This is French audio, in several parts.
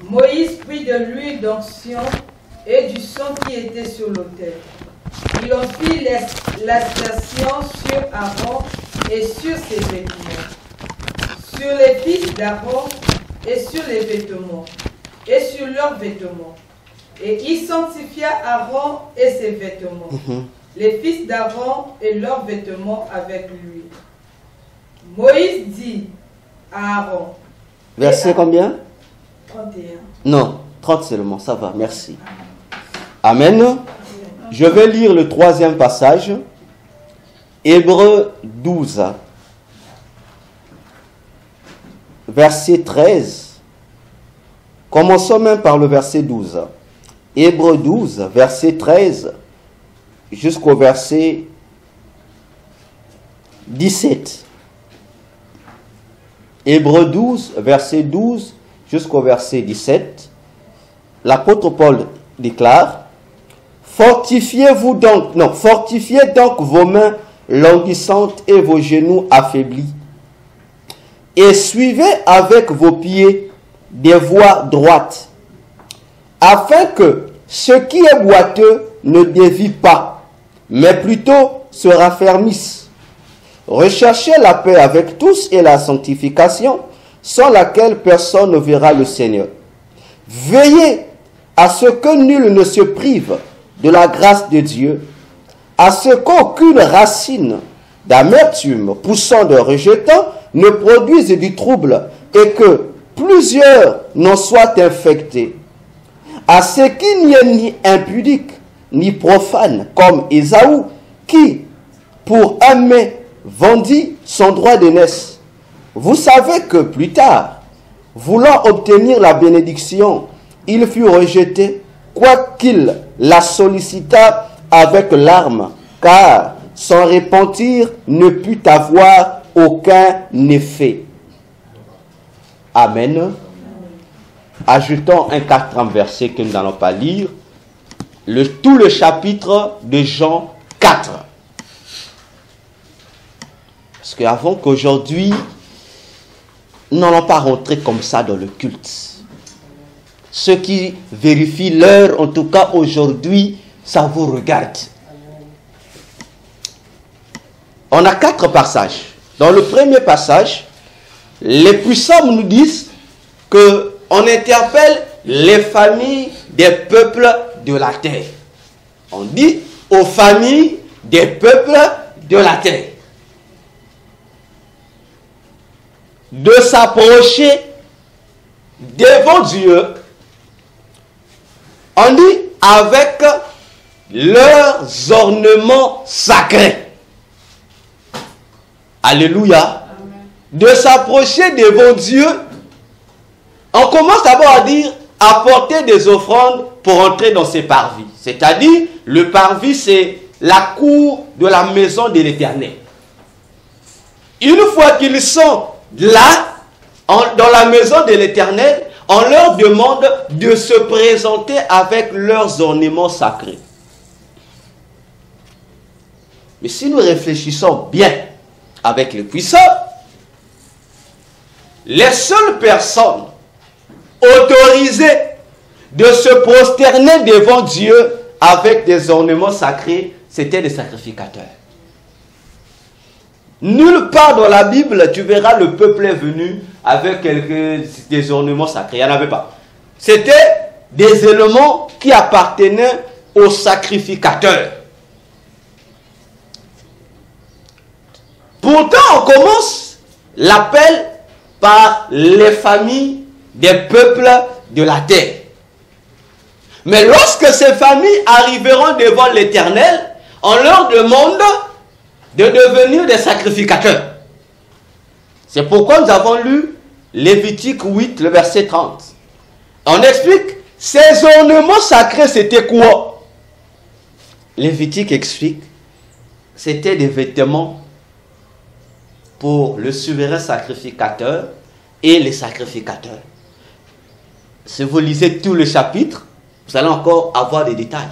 Moïse prit de l'huile d'onction et du sang qui était sur l'autel. Il en fit l'aspersion sur Aaron et sur ses vêtements, sur les fils d'Aaron et sur les vêtements, et sur leurs vêtements. Et il sanctifia Aaron et ses vêtements, les fils d'Aaron et leurs vêtements avec lui. Moïse dit à Aaron. Verset combien? 31. Non, 30 seulement, ça va, merci. Amen. Je vais lire le troisième passage. Hébreux 12, verset 13. Commençons même par le verset 12. Hébreux 12, verset 13 jusqu'au verset 17. Hébreux 12, verset 12 jusqu'au verset 17. L'apôtre Paul déclare: fortifiez donc vos mains languissantes et vos genoux affaiblis, et suivez avec vos pieds des voies droites, afin que ce qui est boiteux ne dévie pas, mais plutôt se raffermisse. Recherchez la paix avec tous et la sanctification, sans laquelle personne ne verra le Seigneur. Veillez à ce que nul ne se prive de la grâce de Dieu, à ce qu'aucune racine d'amertume poussant de rejetant ne produise du trouble, et que plusieurs n'en soient infectés. À ce qu'il n'y ait ni impudique, ni profane, comme Ésaü, qui, pour un mets, vendit son droit d'aînesse. Vous savez que plus tard, voulant obtenir la bénédiction, il fut rejeté, quoiqu'il la sollicita avec larmes, car son repentir ne put avoir aucun effet. Amen. Ajoutons un quatrième verset que nous n'allons pas lire, tout le chapitre de Jean 4. Parce qu'avant qu'aujourd'hui, nous n'allons pas rentrer comme ça dans le culte. Ceux qui vérifient l'heure, en tout cas aujourd'hui, ça vous regarde. On a 4 passages. Dans le premier passage, les puissants nous disent qu'on interpelle les familles des peuples de la terre. On dit aux familles des peuples de la terre de s'approcher devant Dieu, on dit avec leurs ornements sacrés. Alléluia. Amen. De s'approcher devant Dieu, on commence d'abord à dire apporter des offrandes pour entrer dans ses parvis. C'est-à-dire, le parvis, c'est la cour de la maison de l'Éternel. Une fois qu'ils sont là, dans la maison de l'Éternel, on leur demande de se présenter avec leurs ornements sacrés. Mais si nous réfléchissons bien avec les puissants, les seules personnes autorisées de se prosterner devant Dieu avec des ornements sacrés, c'étaient les sacrificateurs. Nulle part dans la Bible, tu verras le peuple est venu avec des ornements sacrés. Il n'y en avait pas. C'était des éléments qui appartenaient aux sacrificateurs. Pourtant, on commence l'appel par les familles des peuples de la terre. Mais lorsque ces familles arriveront devant l'Éternel, on leur demande de devenir des sacrificateurs. C'est pourquoi nous avons lu Lévitique 8, le verset 30. On explique, ces ornements sacrés, c'était quoi? Lévitique explique, c'était des vêtements pour le souverain sacrificateur et les sacrificateurs. Si vous lisez tout le chapitre, vous allez encore avoir des détails.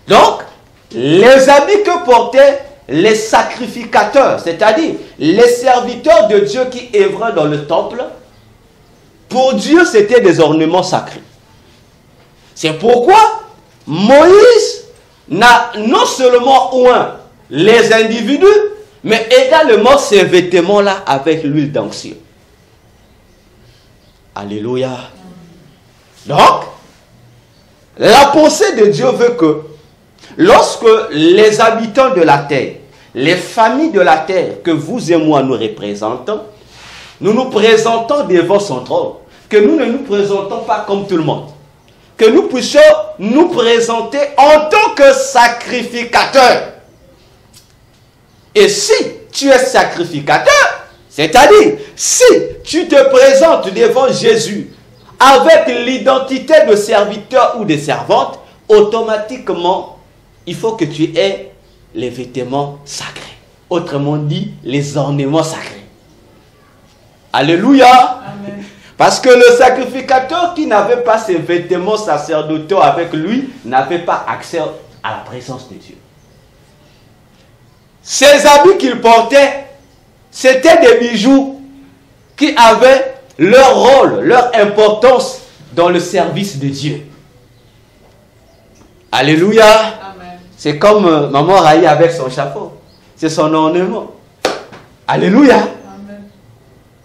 Donc, les habits que portaient les sacrificateurs, c'est-à-dire les serviteurs de Dieu qui œuvraient dans le temple, Pour Dieu, c'était des ornements sacrés. C'est pourquoi Moïse n'a non seulement oint les individus, mais également ces vêtements-là avec l'huile d'onction. Alléluia. Donc, la pensée de Dieu veut que lorsque les habitants de la terre, les familles de la terre que vous et moi nous représentons, nous nous présentons devant son trône, que nous ne nous présentons pas comme tout le monde, que nous puissions nous présenter en tant que sacrificateurs. Et si tu es sacrificateur, c'est-à-dire si tu te présentes devant Jésus avec l'identité de serviteur ou de servante, automatiquement, il faut que tu aies les vêtements sacrés. Autrement dit, les ornements sacrés. Alléluia. Amen. Parce que le sacrificateur qui n'avait pas ses vêtements sacerdotaux avec lui, n'avait pas accès à la présence de Dieu. Ces habits qu'il portait, c'était des bijoux qui avaient leur rôle, leur importance dans le service de Dieu. Alléluia. Amen. C'est comme maman Raï avec son chapeau. C'est son ornement. Alléluia. Amen.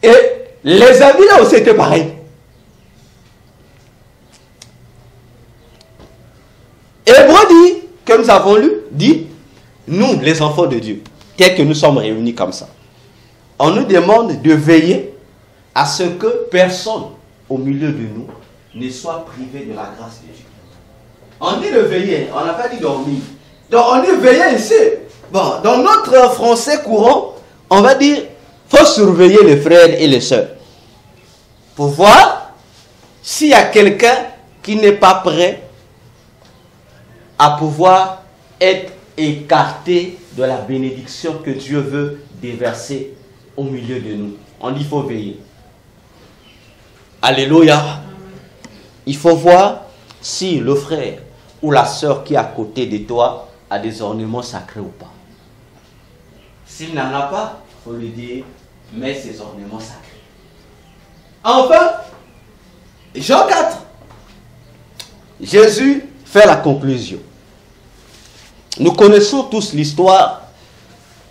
Et les habits là aussi étaient pareils. Hébreux dit, que nous avons lu, dit, nous les enfants de Dieu, tels que nous sommes réunis comme ça, on nous demande de veiller à ce que personne au milieu de nous ne soit privé de la grâce de Dieu. On dit de veiller, on n'a pas dit dormir. Donc on dit veiller ici. Bon, dans notre français courant, on va dire, faut surveiller les frères et les sœurs. Pour voir s'il y a quelqu'un qui n'est pas prêt à pouvoir être écarté de la bénédiction que Dieu veut déverser au milieu de nous. On dit, il faut veiller. Alléluia. Il faut voir si le frère ou la sœur qui est à côté de toi a des ornements sacrés ou pas. S'il n'en a pas, il faut lui dire, mets ses ornements sacrés. Enfin, Jean 4. Jésus fait la conclusion. Nous connaissons tous l'histoire,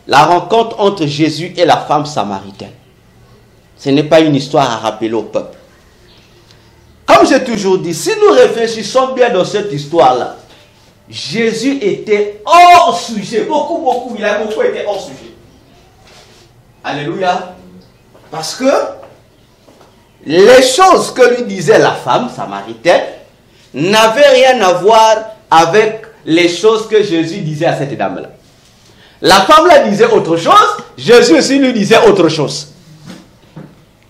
la rencontre entre Jésus et la femme samaritaine. Ce n'est pas une histoire à rappeler au peuple. Comme j'ai toujours dit, si nous réfléchissons bien dans cette histoire-là, Jésus était hors sujet. Il a beaucoup été hors sujet. Alléluia. Parce que les choses que lui disait la femme samaritaine n'avaient rien à voir avec les choses que Jésus disait à cette dame-là. La femme-là disait autre chose, Jésus aussi lui disait autre chose.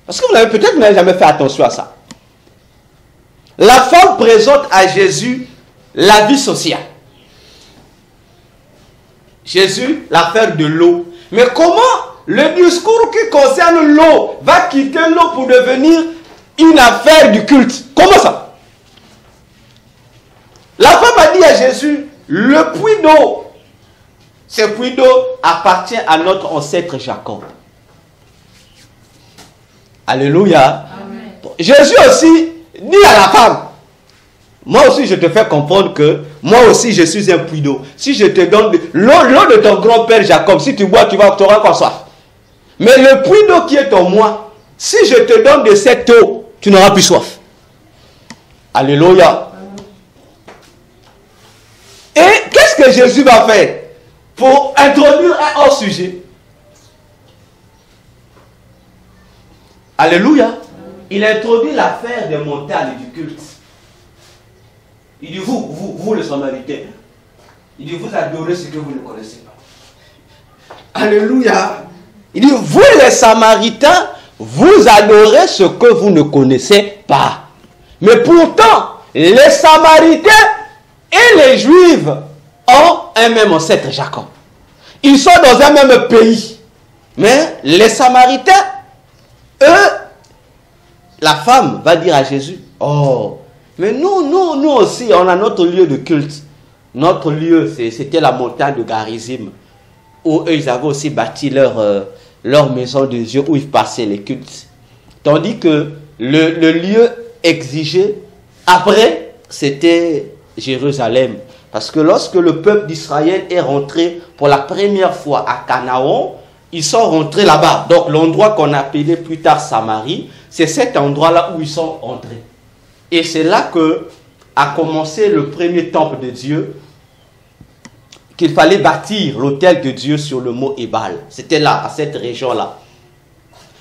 Parce que vous n'avez peut-être jamais fait attention à ça. La femme présente à Jésus la vie sociale. Jésus, l'affaire de l'eau. Mais comment le discours qui concerne l'eau va quitter l'eau pour devenir une affaire du culte? Comment ça? La femme a dit à Jésus, le puits d'eau, ce puits d'eau appartient à notre ancêtre Jacob. Alléluia. Amen. Jésus aussi dit à la femme, moi aussi je te fais comprendre que moi aussi je suis un puits d'eau. Si je te donne l'eau de ton grand-père Jacob, si tu bois, tu auras encore soif. Mais le puits d'eau qui est en moi, si je te donne de cette eau, tu n'auras plus soif. Alléluia. Et qu'est-ce que Jésus va faire pour introduire un hors sujet? Alléluia. Il introduit l'affaire des montagnes du culte. Il dit, vous les Samaritains, il dit, vous adorez ce que vous ne connaissez pas. Alléluia. Il dit, vous les Samaritains, vous adorez ce que vous ne connaissez pas. Mais pourtant, les Samaritains et les Juifs ont un même ancêtre Jacob. Ils sont dans un même pays. Mais les Samaritains, eux, la femme va dire à Jésus, oh, mais nous aussi, on a notre lieu de culte. Notre lieu, c'était la montagne de Garizim, où eux, ils avaient aussi bâti leur maison de Dieu, où ils passaient les cultes. Tandis que le lieu exigé, après, c'était Jérusalem. Parce que lorsque le peuple d'Israël est rentré pour la première fois à Canaan, ils sont rentrés là-bas. Donc l'endroit qu'on appelait plus tard Samarie, c'est cet endroit-là où ils sont rentrés. Et c'est là que a commencé le premier temple de Dieu, qu'il fallait bâtir l'autel de Dieu sur le mont Ébal. C'était là, à cette région-là.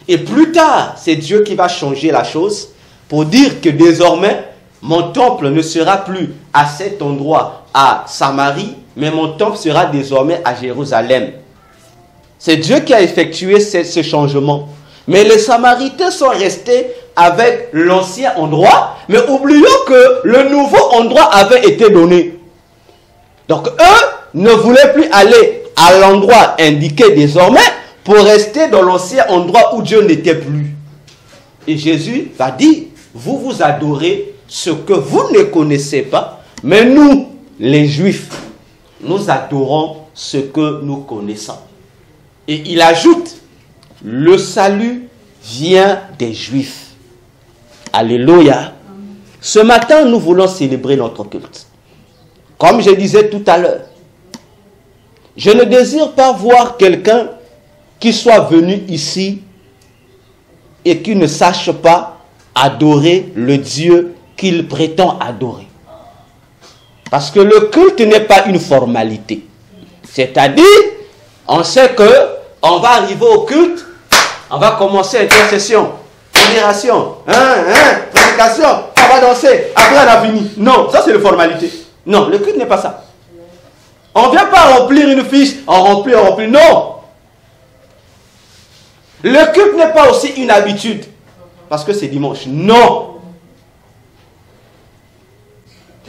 Et plus tard, c'est Dieu qui va changer la chose pour dire que désormais, mon temple ne sera plus à cet endroit, à Samarie, mais mon temple sera désormais à Jérusalem. C'est Dieu qui a effectué ce changement. Mais les Samaritains sont restés avec l'ancien endroit, mais oublions que le nouveau endroit avait été donné. Donc eux ne voulaient plus aller à l'endroit indiqué désormais pour rester dans l'ancien endroit où Dieu n'était plus. Et Jésus va dire, vous vous adorez ce que vous ne connaissez pas, mais nous, les Juifs, nous adorons ce que nous connaissons. Et il ajoute, le salut vient des Juifs. Alléluia. Ce matin, nous voulons célébrer notre culte. Comme je disais tout à l'heure, je ne désire pas voir quelqu'un qui soit venu ici et qui ne sache pas adorer le Dieu qu'il prétend adorer. Parce que le culte n'est pas une formalité. C'est-à-dire, on sait que on va arriver au culte, on va commencer intercession, modération, prédication, on va danser, après on a fini. Non, ça c'est une formalité. Non, le culte n'est pas ça. On ne vient pas remplir une fiche, on remplit, non. Le culte n'est pas aussi une habitude, parce que c'est dimanche. Non.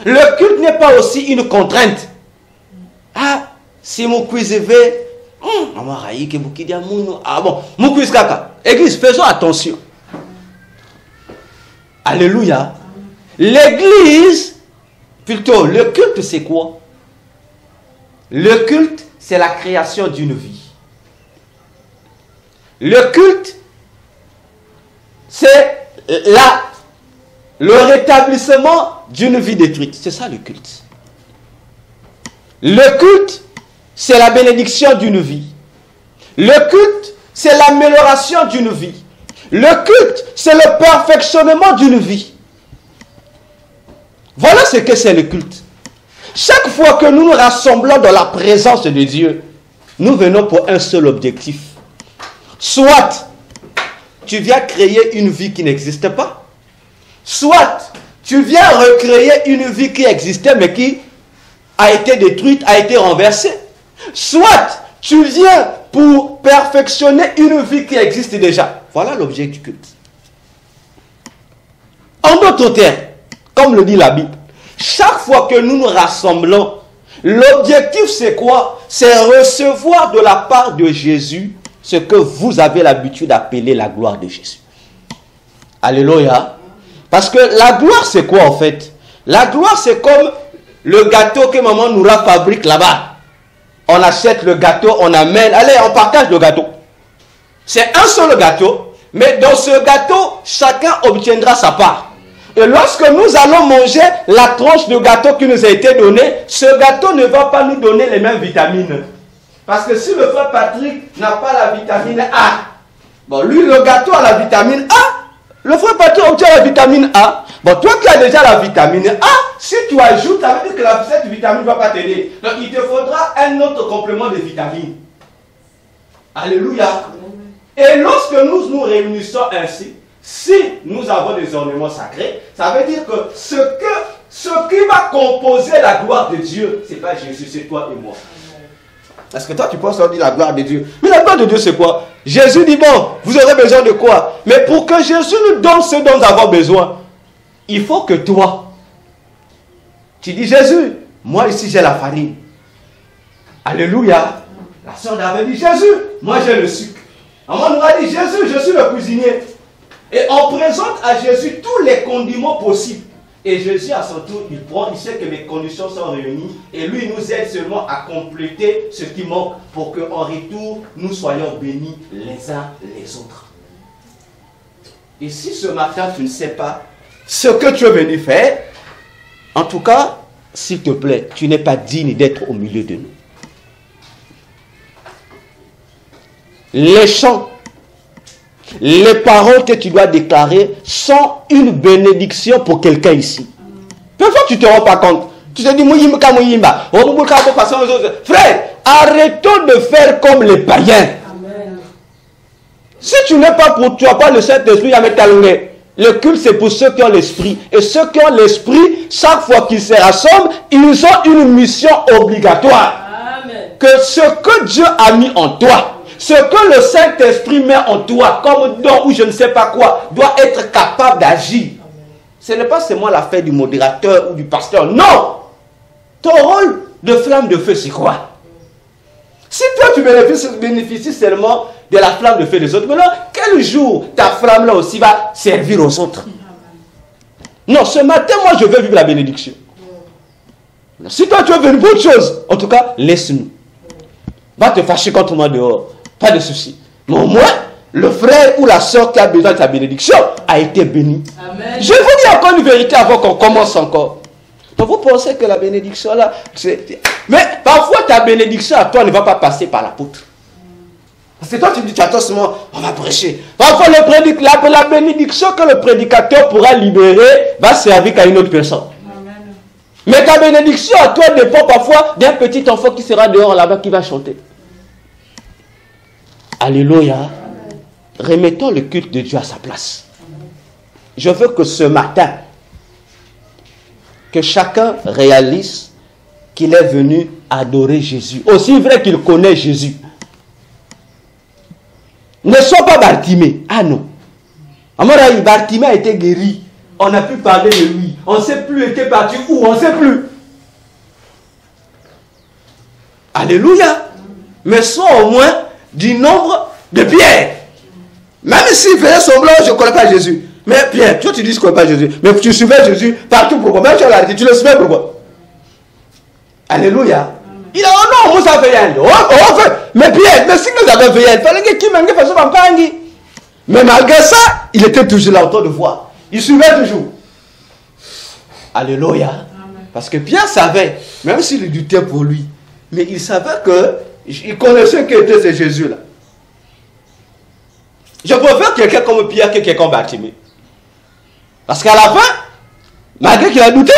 Le culte n'est pas aussi une contrainte. Ah, si mon quiz est fait, ah bon, mon quiz kaka. Église, faisons attention. Alléluia. L'église, plutôt, le culte c'est quoi? Le culte, c'est la création d'une vie. Le culte, c'est le rétablissement d'une vie détruite. C'est ça le culte. Le culte, c'est la bénédiction d'une vie. Le culte, c'est l'amélioration d'une vie. Le culte, c'est le perfectionnement d'une vie. Voilà ce que c'est le culte. Chaque fois que nous nous rassemblons dans la présence de Dieu, nous venons pour un seul objectif. Soit tu viens créer une vie qui n'existe pas, soit tu viens recréer une vie qui existait mais qui a été détruite, a été renversée, soit tu viens pour perfectionner une vie qui existe déjà. Voilà l'objet du culte. En d'autres termes, comme le dit la Bible, chaque fois que nous nous rassemblons, l'objectif c'est quoi? C'est recevoir de la part de Jésus ce que vous avez l'habitude d'appeler la gloire de Jésus. Alléluia. Parce que la gloire c'est quoi en fait? La gloire c'est comme le gâteau que maman Noura fabrique là-bas. On achète le gâteau, on amène, allez on partage le gâteau. C'est un seul gâteau, mais dans ce gâteau, chacun obtiendra sa part. Et lorsque nous allons manger la tranche de gâteau qui nous a été donnée, ce gâteau ne va pas nous donner les mêmes vitamines. Parce que si le frère Patrick n'a pas la vitamine A, bon, lui, le gâteau a la vitamine A, le frère Patrick obtient la vitamine A. Bon, toi qui as déjà la vitamine A, si tu ajoutes, ça veut dire que cette vitamine ne va pas t'aider. Donc, il te faudra un autre complément de vitamine. Alléluia. Et lorsque nous nous réunissons ainsi, si nous avons des ornements sacrés, ça veut dire que ce qui va composer la gloire de Dieu, ce n'est pas Jésus, c'est toi et moi. Parce que toi, tu penses qu'on dit la gloire de Dieu. Mais la gloire de Dieu, c'est quoi? Jésus dit, bon, vous aurez besoin de quoi? Mais pour que Jésus nous donne ce dont nous avons besoin, il faut que toi, tu dis, Jésus, moi ici j'ai la farine. Alléluia. La sœur avait dit, Jésus, moi j'ai le sucre. Maman nous a dit, Jésus, je suis le cuisinier. Et on présente à Jésus tous les condiments possibles. Et Jésus, à son tour, il prend, il sait que les conditions sont réunies. Et lui, nous aide seulement à compléter ce qui manque pour qu'en retour, nous soyons bénis les uns les autres. Et si ce matin, tu ne sais pas ce que tu es venu faire, en tout cas, s'il te plaît, tu n'es pas digne d'être au milieu de nous. Les chants, les paroles que tu dois déclarer sont une bénédiction pour quelqu'un ici. Parfois, tu ne te rends pas compte. Tu te dis, frère, arrêtons de faire comme les païens. Amen. Si tu n'es pas pour toi, pas le Saint-Esprit, le culte c'est pour ceux qui ont l'esprit. Et ceux qui ont l'esprit, chaque fois qu'ils se rassemblent, ils ont une mission obligatoire. Amen. Que ce que Dieu a mis en toi, ce que le Saint-Esprit met en toi, comme don ou je ne sais pas quoi, doit être capable d'agir. Ce n'est pas seulement l'affaire du modérateur ou du pasteur. Non! Ton rôle de flamme de feu, c'est quoi? Si toi tu bénéficies seulement de la flamme de feu des autres, maintenant, quel jour ta flamme là aussi va servir aux autres? Non, ce matin, moi je veux vivre la bénédiction. Si toi tu veux une bonne chose, en tout cas, laisse-nous. Va te fâcher contre moi dehors. Pas de souci. Mais au moins, le frère ou la soeur qui a besoin de ta bénédiction a été béni. Amen. Je vous dis encore une vérité avant qu'on commence encore. Donc vous pensez que la bénédiction là, c'est... Mais parfois ta bénédiction à toi ne va pas passer par l'apôtre. Parce que toi tu dis, tu attends seulement, on va prêcher. Parfois la bénédiction que le prédicateur pourra libérer va servir qu'à une autre personne. Amen. Mais ta bénédiction à toi dépend parfois d'un petit enfant qui sera dehors là-bas qui va chanter. Alléluia. Amen. Remettons le culte de Dieu à sa place. Je veux que ce matin, que chacun réalise qu'il est venu adorer Jésus. Aussi vrai qu'il connaît Jésus. Ne sois pas Bartimée. Ah non. Bartimée a été guéri. On n'a plus parlé de lui. On ne sait plus était parti où. On ne sait plus. Alléluia. Mais sois au moins du nombre de Pierre. Même s'il faisait semblant, je ne connais pas Jésus. Mais Pierre, toi tu dis que tu ne connais pas Jésus. Mais tu suivais Jésus partout. Pourquoi? Même tu as l'arrêté, tu le suivais pourquoi? Alléluia. Il a dit non, Moussa fait rien. Mais Pierre, mais si nous avons fait rien, il fallait que qui m'en fasse un pangi. Mais malgré ça, il était toujours là autour de voix. Il suivait toujours. Alléluia. Parce que Pierre savait, même s'il doutait pour lui, mais il savait qu'il connaissait qui était ce Jésus-là. Je préfère quelqu'un comme Pierre que quelqu'un comme Bartimée. Parce qu'à la fin, malgré qu'il a douté,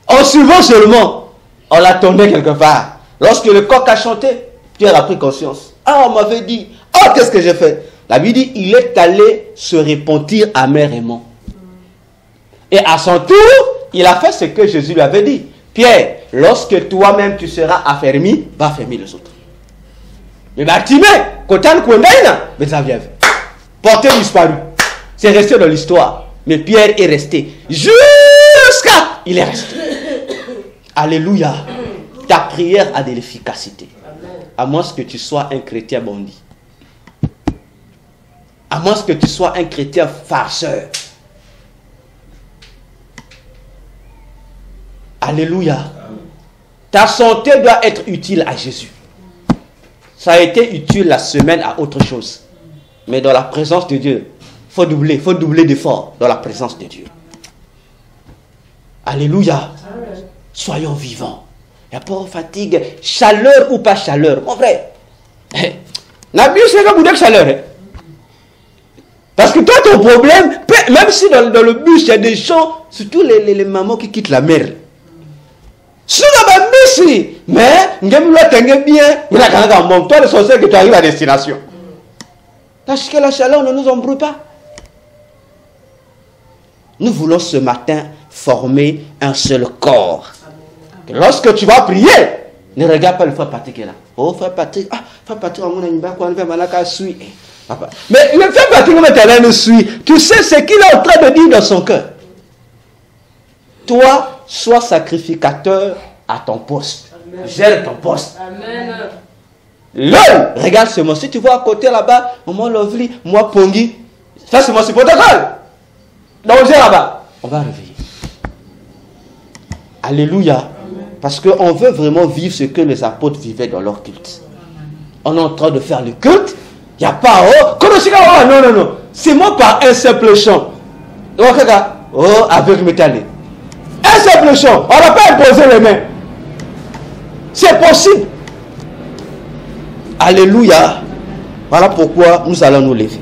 en suivant seulement, on l'attendait quelque part. Lorsque le coq a chanté, Pierre a pris conscience. Ah, on m'avait dit, oh, qu'est-ce que j'ai fait? La Bible dit, il est allé se repentir amèrement. Et à son tour, il a fait ce que Jésus lui avait dit. Pierre, lorsque toi-même tu seras affermi, va affermir les autres. Mais Bartimée, Kotan Kwendaina, mais ça vient. Porté disparu. C'est resté dans l'histoire. Mais Pierre est resté. Jusqu'à... Il est resté. Alléluia. Ta prière a de l'efficacité. À moins que tu sois un chrétien bandit. À moins que tu sois un chrétien farceur. Alléluia. Ta santé doit être utile à Jésus. Ça a été utile la semaine à autre chose. Mais dans la présence de Dieu, faut doubler d'efforts dans la présence de Dieu. Alléluia. Soyons vivants. Il n'y a pas de fatigue, chaleur ou pas chaleur. Mon frère, la Bible c'est comme une chaleur. Parce que toi, ton problème, même si dans le bus, il y a des gens, surtout les mamans qui quittent la mer. Mais, toi, le sorcier que tu arrives à destination. Parce que la chaleur ne nous embrouille pas. Nous voulons ce matin former un seul corps. Que lorsque tu vas prier, ne regarde pas le frère Patrick là. Oh, frère Patrick, frère Patrick, on a une barre, on a suit. Mais le frère Patrick, on suit. Tu sais ce qu'il est en train de dire dans son cœur. Toi, sois sacrificateur à ton poste. Amen. Gère ton poste. Amen. L'homme, regarde seulement. Si tu vois à côté là-bas, moi Lovely, moi Pongi, ça c'est mon protocole. Donc on gère là-bas. On va réveiller. Alléluia. Amen. Parce qu'on veut vraiment vivre ce que les apôtres vivaient dans leur culte. On est en train de faire le culte. Il n'y a pas, non. C'est moi par un simple chant. Oh, avec métallique. Un simple chant. On n'a pas imposé les mains. C'est possible. Alléluia. Voilà pourquoi nous allons nous lever.